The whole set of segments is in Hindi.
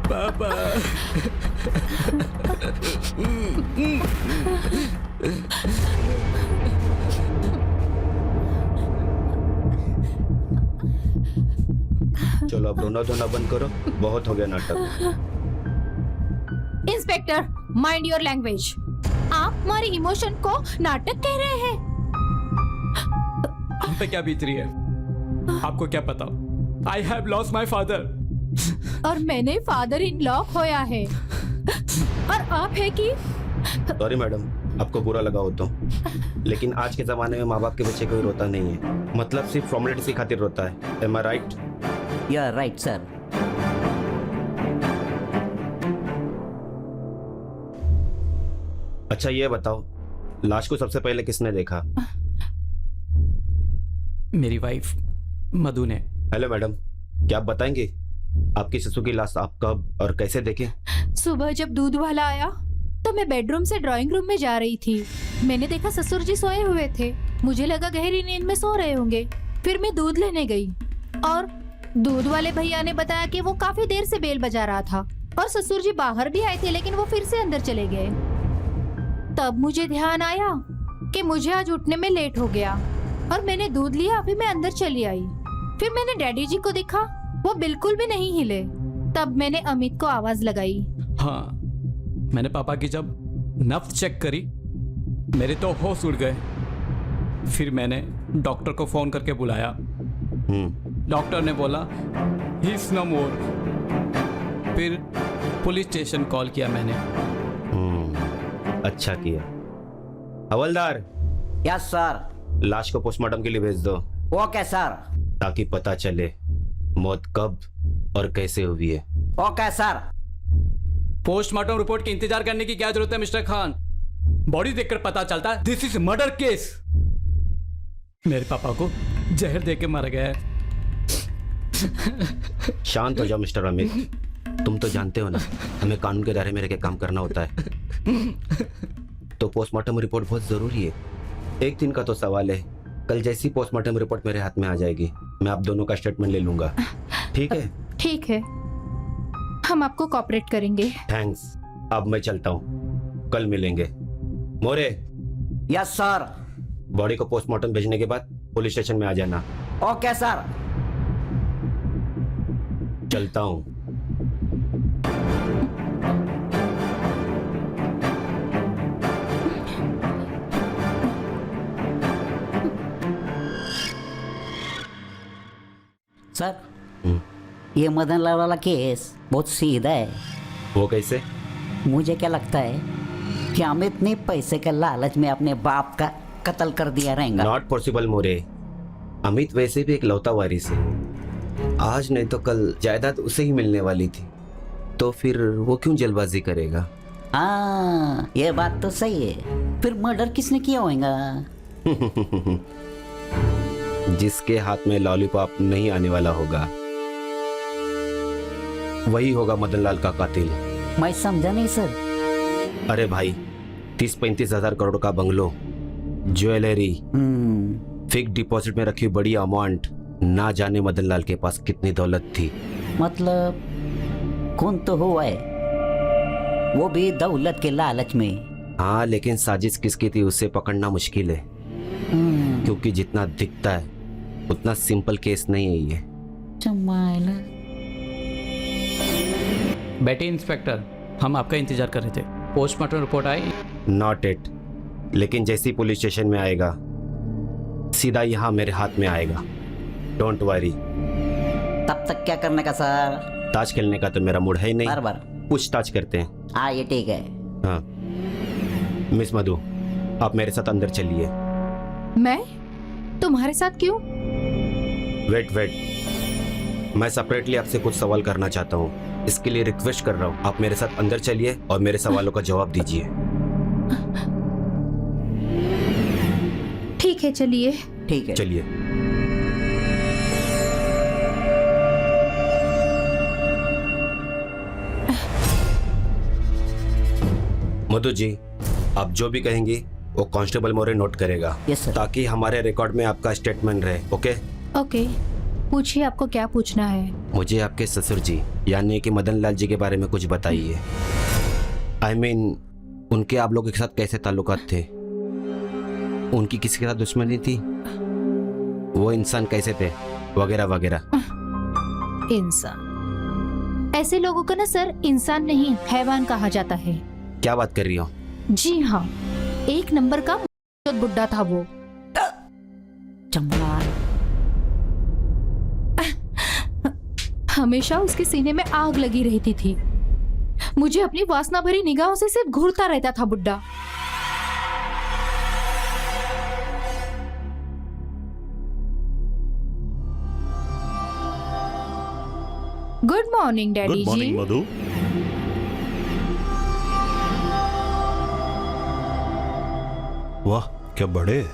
पापा। चलो अब रोना धोना बंद करो, बहुत हो गया नाटक। Inspector, mind your language. आप हमारे इमोशन को नाटक कह रहे हैं। हम पे क्या बीत रही है आपको क्या पता? I have lost my father. और मैंने फादर इन लॉ खोया है। और आप है कि सॉरी मैडम, आपको बुरा लगा हो तो, लेकिन आज के जमाने में माँ बाप के बच्चे कोई रोता नहीं है, मतलब सिर्फ फॉर्मेलिटी खातिर रोता है। Am I right? You are right sir. अच्छा ये बताओ, लाश को सबसे पहले किसने देखा? मेरी वाइफ मधु ने। हेलो मैडम, क्या आप बताएंगे आपकी ससुर की लाश आप कब और कैसे देखे? सुबह जब दूध वाला आया तो मैं बेडरूम से ड्राइंग रूम में जा रही थी। मैंने देखा ससुर जी सोए हुए थे। मुझे लगा गहरी नींद में सो रहे होंगे। फिर मैं दूध लेने गई और दूध वाले भैया ने बताया कि वो काफी देर से बेल बजा रहा था और ससुर जी बाहर भी आए थे, लेकिन वो फिर से अंदर चले गए। तब मुझे ध्यान आया कि मुझे आज उठने में लेट हो गया और मैंने दूध लिया। फिर मैं अंदर चली आई। फिर मैंने डैडी जी को देखा, वो बिल्कुल भी नहीं हिले। तब मैंने अमित को आवाज लगाई। हाँ, मैंने पापा की जब नब्ज चेक करी मेरे तो होश उड़ गए। फिर मैंने डॉक्टर को फोन करके बुलाया। डॉक्टर ने बोला ही इज नो मोर। फिर पुलिस स्टेशन कॉल किया मैंने। अच्छा किया। हवलदार, यस सर। लाश को पोस्टमार्टम के लिए भेज दो। Okay sir. ताकि पता चले मौत कब और कैसे हुई है। Okay sir. पोस्टमार्टम रिपोर्ट की इंतजार करने की क्या जरूरत है मिस्टर खान? बॉडी देखकर पता चलता है दिस इज मर्डर केस। मेरे पापा को जहर देके मारा गया है। शांत हो जाओ मिस्टर अमित, तुम तो जानते हो ना हमें कानून के दायरे में रहकर काम करना होता है। तो पोस्टमार्टम रिपोर्ट बहुत जरूरी है। एक दिन का तो सवाल है, कल जैसी पोस्टमार्टम रिपोर्ट मेरे हाथ में आ जाएगी मैं आप दोनों का स्टेटमेंट ले लूंगा। ठीक है? ठीक है, हम आपको कोऑपरेट करेंगे। थैंक्स। अब मैं चलता हूँ, कल मिलेंगे। मोरे, यस सर। बॉडी को पोस्टमार्टम भेजने के बाद पुलिस स्टेशन में आ जाना। Okay sir. चलता हूँ। सर, ये मदन लाल वाला केस बहुत सीधा है। वो कैसे? मुझे क्या लगता है कि अमित ने पैसे के लालच में अपने बाप का कत्ल कर दिया रहेगा। नॉट पॉसिबल मोरे, अमित वैसे भी एक लौता वारिस है। आज नहीं तो कल जायदाद उसे ही मिलने वाली थी, तो फिर वो क्यों जल्दबाजी करेगा? हाँ, ये बात तो सही है। फिर मर्डर किसने किया होगा? जिसके हाथ में लॉलीपॉप नहीं आने वाला होगा वही होगा मदन लाल का कातिल। मैं समझा नहीं सर। अरे भाई, 30-35 हजार करोड़ का बंगलो, ज्वेलरी, फिक्स डिपॉजिट में रखी बड़ी अमाउंट, ना जाने मदन लाल के पास कितनी दौलत थी। मतलब कौन तो हुआ है, वो भी दौलत के लालच में। हाँ, लेकिन साजिश किसकी थी उससे पकड़ना मुश्किल है, क्योंकि जितना दिखता है उतना सिंपल केस नहीं है ये। चमाइला। बेटे इंस्पेक्टर, हम आपका इंतजार कर रहे थे। Postmortem report I? Not it, लेकिन जैसी पुलिस स्टेशन में आएगा सीधा यहाँ मेरे हाथ में आएगा। Don't worry. तब तक क्या करने का सर? ताश खेलने का तो मेरा मूड है ही नहीं। बार पूछताछ करते हैं। हाँ, ये ठीक है। हाँ मिस मधु, आप मेरे साथ अंदर चलिए। मैं तुम्हारे साथ क्यों? वेट, मैं सेपरेटली आपसे कुछ सवाल करना चाहता हूँ, इसके लिए रिक्वेस्ट कर रहा हूँ। आप मेरे साथ अंदर चलिए और मेरे सवालों का जवाब दीजिए। ठीक है, चलिए। ठीक है। चलिए। मधु जी, आप जो भी कहेंगी वो कांस्टेबल मोरे नोट करेगा। Yes sir. ताकि हमारे रिकॉर्ड में आपका स्टेटमेंट रहे। ओके? ओके। पूछिए, आपको क्या पूछना है? मुझे आपके ससुर जी यानी कि मदन लाल जी के बारे में कुछ बताइए। I mean, उनके आप लोगों के साथ कैसे ताल्लुकात थे? उनकी किसी के साथ दुश्मनी थी? वो इंसान कैसे थे, वगैरह वगैरह। इंसान, ऐसे लोगों को ना सर इंसान नहीं हैवान कहा जाता है। क्या बात कर रही हो? जी हाँ, एक नंबर का बुड्ढा था वो। चंबा, हमेशा उसके सीने में आग लगी रहती थी। मुझे अपनी वासना भरी निगाहों से सिर्फ घूरता रहता था बुड्ढा। गुड मॉर्निंग डैडी गुड जी। मॉर्निंग मधु। वाह क्या बड़े।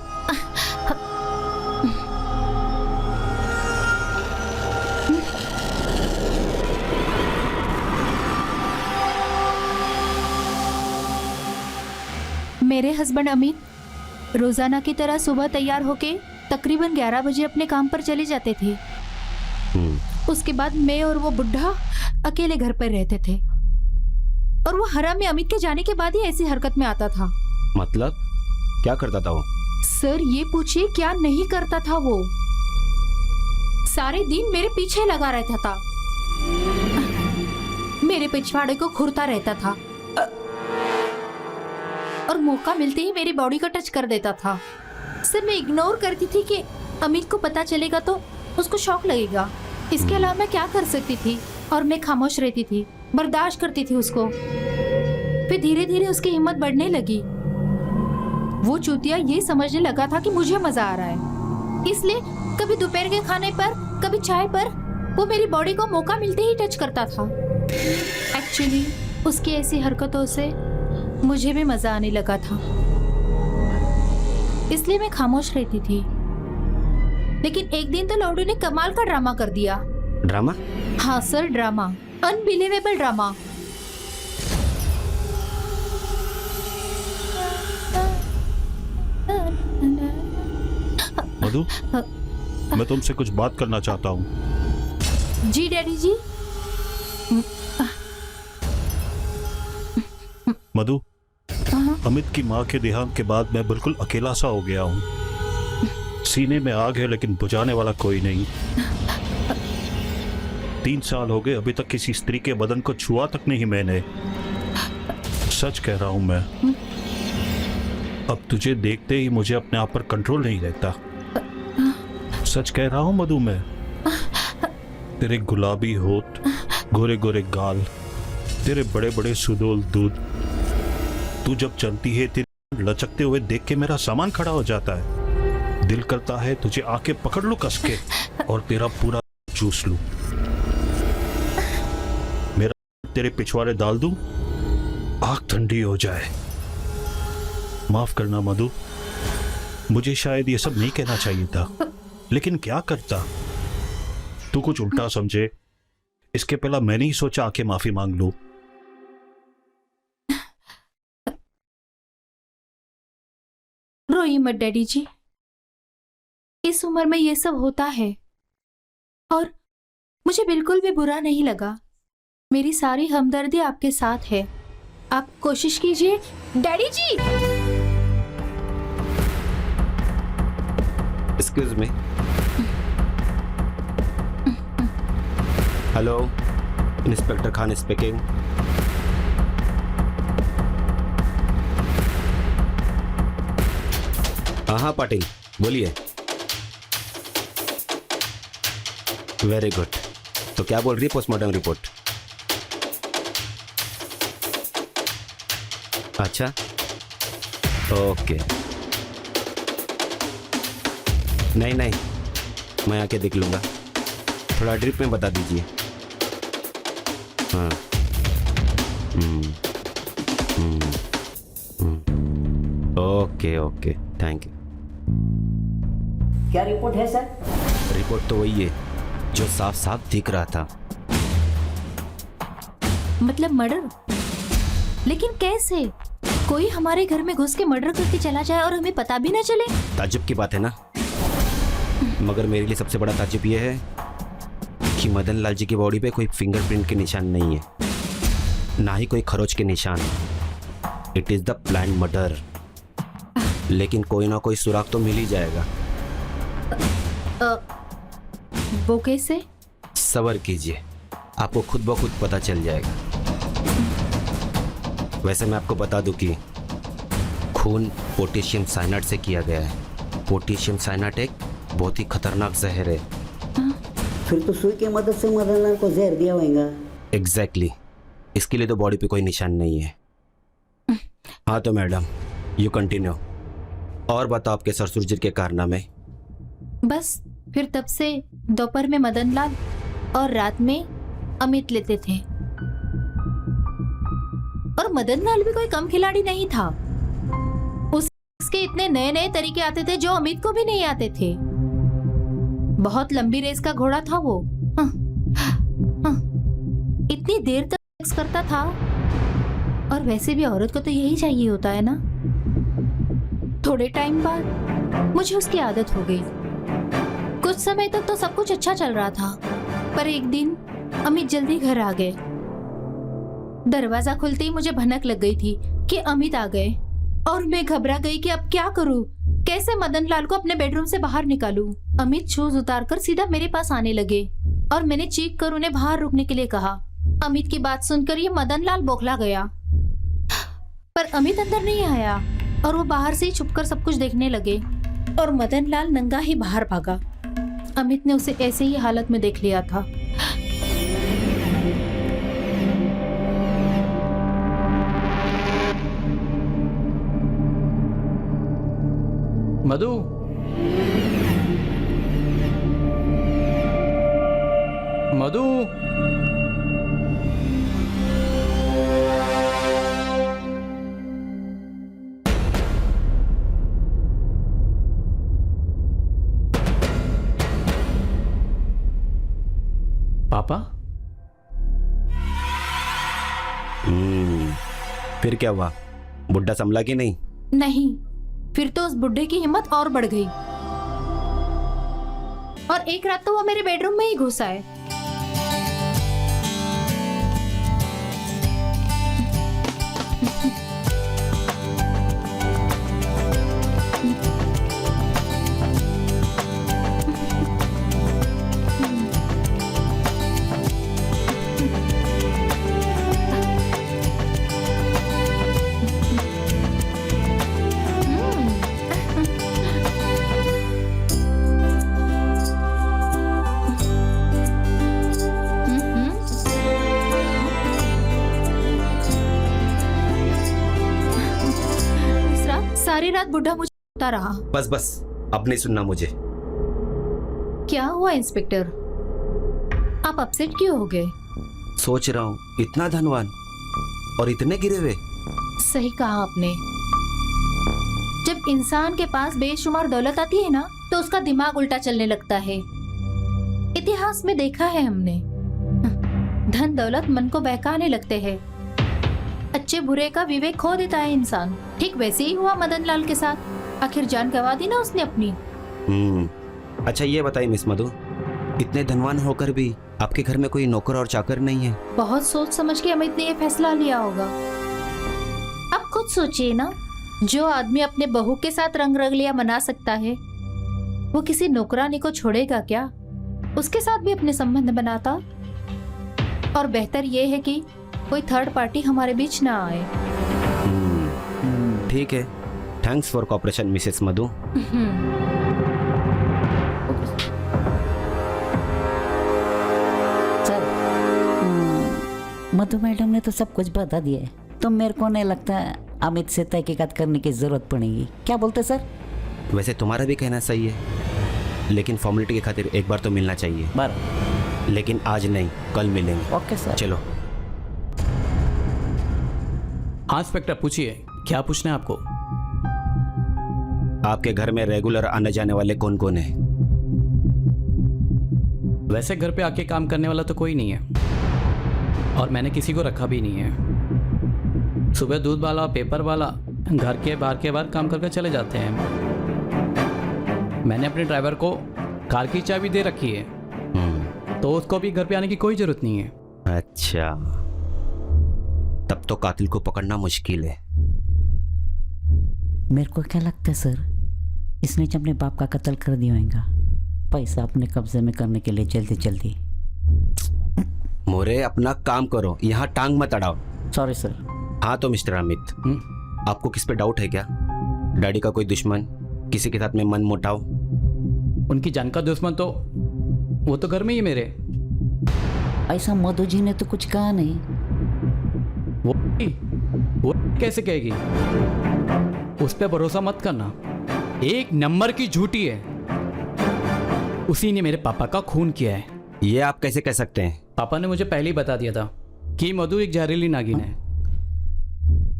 मेरे हस्बैंड अमित रोजाना की तरह सुबह तैयार होके तकरीबन 11 बजे अपने काम पर चले जाते थे। उसके बाद मैं और वो बुढ़ा अकेले घर पर रहते थे और वो हरामी अमित के जाने के बाद ही ऐसी हरकत में आता था। मतलब क्या करता था वो? सर ये पूछिए क्या नहीं करता था वो। सारे दिन मेरे पीछे लगा रहता था, मेरे पिछवाड़े को घूरता रहता था और मौका मिलते ही मेरी बॉडी को टच कर देता था। सर मैं इग्नोर करती थी कि अमित को पता चलेगा तो उसको शॉक लगेगा। इसके अलावा मैं क्या कर सकती थी? और मैं खामोश रहती थी, बर्दाश्त करती थी उसको। फिर धीरे धीरे उसकी हिम्मत बढ़ने लगी। वो चूतिया ये समझने लगा था कि मुझे मजा आ रहा है, इसलिए कभी दोपहर के खाने पर, कभी चाय पर वो मेरी बॉडी को मौका मिलते ही टच करता था। एक्चुअली उसकी ऐसी हरकतों से मुझे भी मजा आने लगा था, इसलिए मैं खामोश रहती थी। लेकिन एक दिन तो लौडू ने कमाल का ड्रामा कर दिया। ड्रामा? हाँ सर, ड्रामा, अनबिलीवेबल ड्रामा। मधु, मैं तुमसे कुछ बात करना चाहता हूँ। जी डैडी जी। मधु, अमित की माँ के देहांत के बाद मैं बिल्कुल अकेला सा हो गया हूँ। सीने में आग है लेकिन बुझाने वाला कोई नहीं। 3 साल हो गए, अभी तक किसी स्त्री के बदन को छुआ तक नहीं मैंने। सच कह रहा हूं मैं। अब तुझे देखते ही मुझे अपने आप पर कंट्रोल नहीं रहता। सच कह रहा हूं मधु मैं। तेरे गुलाबी होठ, गोरे गोरे गाल, तेरे बड़े बड़े सुडौल दूध, तू जब चलती है तेरे लचकते हुए देख के मेरा सामान खड़ा हो जाता है। दिल करता है तुझे आके पकड़ लूं कस के और तेरा पूरा चूस लूं। मेरा तेरे पिछवाड़े डाल दूं, आग ठंडी हो जाए। माफ करना मधु, मुझे शायद ये सब नहीं कहना चाहिए था, लेकिन क्या करता। तू कुछ उल्टा समझे, इसके पहला मैंने ही सोचा आके माफी मांग लूं। रोइए मत डैडी जी, इस उम्र में ये सब होता है और मुझे बिल्कुल भी बुरा नहीं लगा। मेरी सारी हमदर्दी आपके साथ है। आप कोशिश कीजिए daddy ji. Excuse me. Hello, inspector Khan speaking. हाँ पाटिल बोलिए। Very good. तो क्या बोल रही है पोस्टमार्टम रिपोर्ट? अच्छा, ओके। नहीं नहीं, मैं आके देख लूँगा। थोड़ा ड्रिप में बता दीजिए। हाँ। Okay okay, thank you. क्या रिपोर्ट है सर? रिपोर्ट तो वही है जो साफ साफ दिख रहा था। मतलब मर्डर? लेकिन कैसे? कोई हमारे घर में घुस के मर्डर करके चला जाए और हमें पता भी ना चले? ताज्जुब की बात है ना, मगर मेरे लिए सबसे बड़ा ताज्जुब यह है कि मदन लाल जी की बॉडी पे कोई फिंगरप्रिंट के निशान नहीं है, ना ही कोई खरोच के निशान। It is the plan murder. लेकिन कोई ना कोई सुराग तो मिल ही जाएगा। वो कैसे? सब्र कीजिए, आपको खुद ब खुद पता चल जाएगा। वैसे मैं आपको बता दूं कि खून पोटेशियम साइनाइड से किया गया है। पोटेशियम साइनाइड एक बहुत ही खतरनाक जहर है। फिर तो सुई की मदद से मदन लाल को जहर दिया होगा। एग्जैक्टली इसके लिए तो बॉडी पे कोई निशान नहीं है। हाँ तो मैडम यू कंटिन्यू। और बताओ आपके ससुर जी के कारनामे। बस फिर तब से दोपहर में मदन लाल और रात में अमित लेते थे। और मदन लाल भी कोई कम खिलाड़ी नहीं था। उसके इतने नए नए तरीके आते थे जो अमित को भी नहीं आते थे। बहुत लंबी रेस का घोड़ा था वो। इतनी देर तक सेक्स करता था। और वैसे भी औरत को तो यही चाहिए होता है ना। थोड़े टाइम बाद मुझे उसकी आदत हो गई। कुछ समय तक तो सब कुछ अच्छा चल रहा था, पर एक दिन अमित जल्दी घर आ गए। दरवाजा खुलते ही मुझे भनक लग गई थी कि अमित आ गए, और मैं घबरा गई कि अब क्या करूं, कैसे मदन लाल को अपने बेडरूम से बाहर निकालूं। अमित शूज उतारकर सीधा मेरे पास आने लगे और मैंने चीख कर उन्हें बाहर रुकने के लिए कहा। अमित की बात सुनकर ये मदन लाल बौखला गया, पर अमित अंदर नहीं आया और वो बाहर से ही छुपकर सब कुछ देखने लगे और मदन लाल नंगा ही बाहर भागा। अमित ने उसे ऐसे ही हालत में देख लिया था। मधु, मधु, पापा। फिर क्या हुआ, बुड्ढा संभला कि नहीं? नहीं, फिर तो उस बुड्ढे की हिम्मत और बढ़ गई और एक रात तो वो मेरे बेडरूम में ही घुस आए। सारी रात बुढ़ा मुझे रोता रहा। बस बस, अब नहीं सुनना मुझे। क्या हुआ इंस्पेक्टर, आप अपसेट क्यों हो गए? सोच रहा हूँ, इतना धनवान और इतने गिरे हुए। सही कहा आपने। जब इंसान के पास बेशुमार दौलत आती है ना, तो उसका दिमाग उल्टा चलने लगता है। इतिहास में देखा है हमने, धन दौलत मन को बहकाने लगते हैं। अच्छे बुरे का विवेक खो देता है इंसान। ठीक वैसे ही हुआ मदन लाल के साथ। आखिर जान गंवा दी ना उसने अपनी। अच्छा ये बताइए मिस मधु, इतने धनवान होकर भी आपके घर में कोई नौकर और चाकर नहीं है? बहुत सोच समझ के अमित ने ये फैसला लिया होगा। आप खुद सोचिए ना, जो आदमी अपने बहू के साथ रंग रंगलियां मना सकता है, वो किसी नौकरानी को छोड़ेगा क्या? उसके साथ भी अपने संबंध बनाता। और बेहतर ये है कि कोई थर्ड पार्टी हमारे बीच ना आए। ठीक है, thanks for cooperation Mrs Madhu. Sir, Madhu madam ने तो सब कुछ बता दिया है, तो मेरे को नहीं लगता अमित से तहकीकात करने की जरूरत पड़ेगी। क्या बोलते सर? वैसे तुम्हारा भी कहना सही है, लेकिन फॉर्मेलिटी की खातिर एक बार तो मिलना चाहिए। बराबर। लेकिन आज नहीं, कल मिलेंगे। Okay sir. चलो। हाँ इंस्पेक्टर, पूछिए, क्या पूछना है आपको? आपके घर में रेगुलर आने जाने वाले कौन कौन है? वैसे घर पे आके काम करने वाला तो कोई नहीं है, और मैंने किसी को रखा भी नहीं है। सुबह दूध वाला, पेपर वाला घर के बाहर काम करके चले जाते हैं। मैंने अपने ड्राइवर को कार की चाबी दे रखी है। तो उसको भी घर पे आने की कोई जरूरत नहीं है। अच्छा, तब तो कातिल को पकड़ना मुश्किल है। मेरे को क्या लगता है सर, इसने अपने बाप का कत्ल कर दिया होगा पैसा अपने कब्जे में करने के लिए जल्दी जल्दी। मोरे, अपना काम करो, यहाँ टांग मत अड़ाओ। Sorry sir. हाँ तो मिस्टर अमित, आपको किस पे डाउट है क्या? डैडी का कोई दुश्मन, किसी के साथ में मन मुटाव? उनकी जान का दुश्मन तो वो तो घर में ही है मेरे। ऐसा मधु जी ने तो कुछ कहा नहीं। वो कैसे कहेगी? उस पे भरोसा मत करना, एक नंबर की झूठी है। उसी ने मेरे पापा का खून किया है। ये आप कैसे कह सकते हैं? पापा ने मुझे पहले ही बता दिया था कि मधु एक जहरीली नागिन है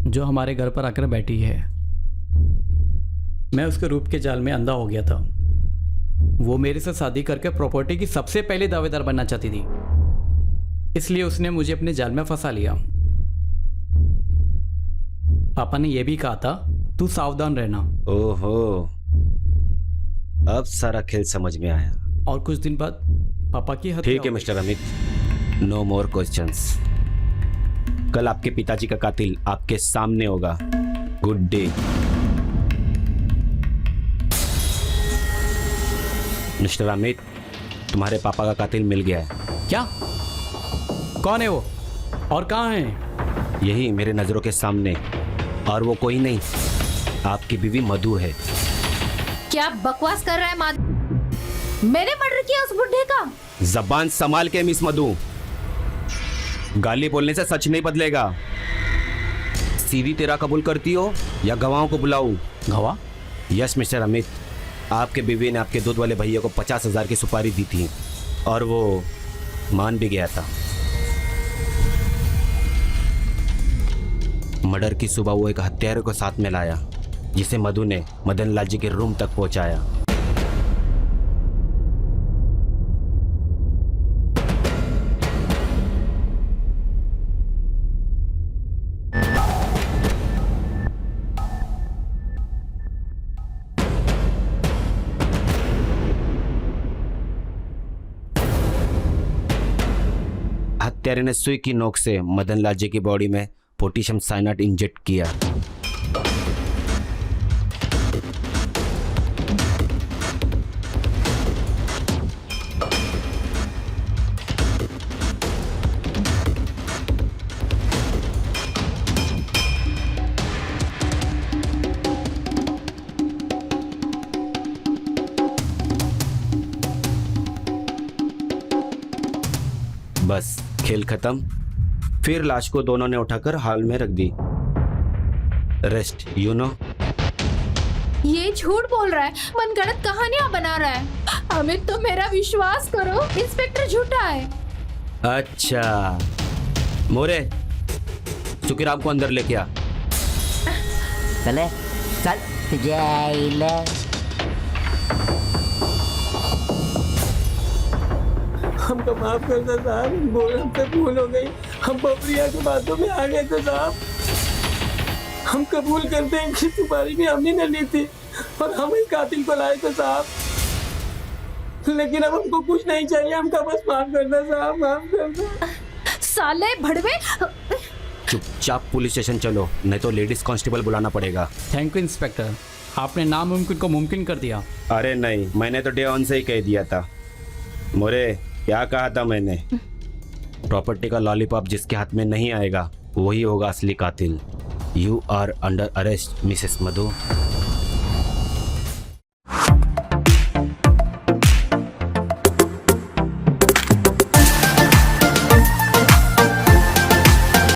जो हमारे घर पर आकर बैठी है। मैं उसके रूप के जाल में अंधा हो गया था। वो मेरे से शादी करके प्रॉपर्टी की सबसे पहले दावेदार बनना चाहती थी, इसलिए उसने मुझे अपने जाल में फंसा लिया। पापा ने यह भी कहा था, तू सावधान रहना। ओहो, अब सारा खेल समझ में आया। और कुछ दिन बाद पापा की हत्या ठीक है हो गई। Mister Amit, no more questions. कल आपके पिताजी का कातिल आपके सामने होगा। Good day. मिस्टर अमित, तुम्हारे पापा का कातिल मिल गया है। क्या? कौन है वो और कहाँ है? यही मेरे नजरों के सामने, और वो कोई नहीं, आपकी बीवी मधु है। क्या बकवास कर रहा है माधव? मैंने मर्डर किया उस बुढ़े का? जबान संभाल के मिस मधु, गाली बोलने से सच नहीं बदलेगा। सीधी तेरा कबूल करती हो या गवाहों को बुलाऊं? गवाह? यस मिस्टर अमित, आपके बीवी ने आपके दूध वाले भैया को 50,000 की सुपारी दी थी और वो मान भी गया था। मर्डर की सुबह वो एक हत्यारे को साथ में लाया, जिसे मधु ने मदन लाल जी के रूम तक पहुंचाया। हत्यारे ने सुई की नोक से मदन लाल जी की बॉडी में पोटेशियम साइनाइड इंजेक्ट किया। बस खेल खत्म। फिर लाश को दोनों ने उठाकर हाल में रख दी। Rest you know. ये झूठ बोल रहा है, मनगढ़ंत कहानियां बना रहा है। अमित, तो मेरा विश्वास करो, इंस्पेक्टर झूठा है। अच्छा मोरे, सुखीराम को अंदर लेके आ। चले चल जाइले। हमको माफ कर दो साहब, भूल हमसे भूल हो गई। हम बबरिया की बातों में आ गए थे साहब। हम कबूल करते हैं कि सुपारी भी हमने न ली थी और हम ही कातिल को लाए थे साहब। लेकिन अब हमको कुछ नहीं चाहिए, हमका बस माफ कर दो साहब, माफ कर दो। साले भड़वे। चुपचाप पुलिस स्टेशन चलो, नहीं तो लेडीज कांस्टेबल बुलाना पड़ेगा। थैंक यू इंस्पेक्टर, आपने नामुमकिन को मुमकिन कर दिया। अरे नहीं, मैंने तो डे ऑन से ही कह दिया था। मोरे, क्या कहा था मैंने? प्रॉपर्टी का लॉलीपॉप जिसके हाथ में नहीं आएगा वही होगा असली कातिल। You are under arrest Mrs Madhu.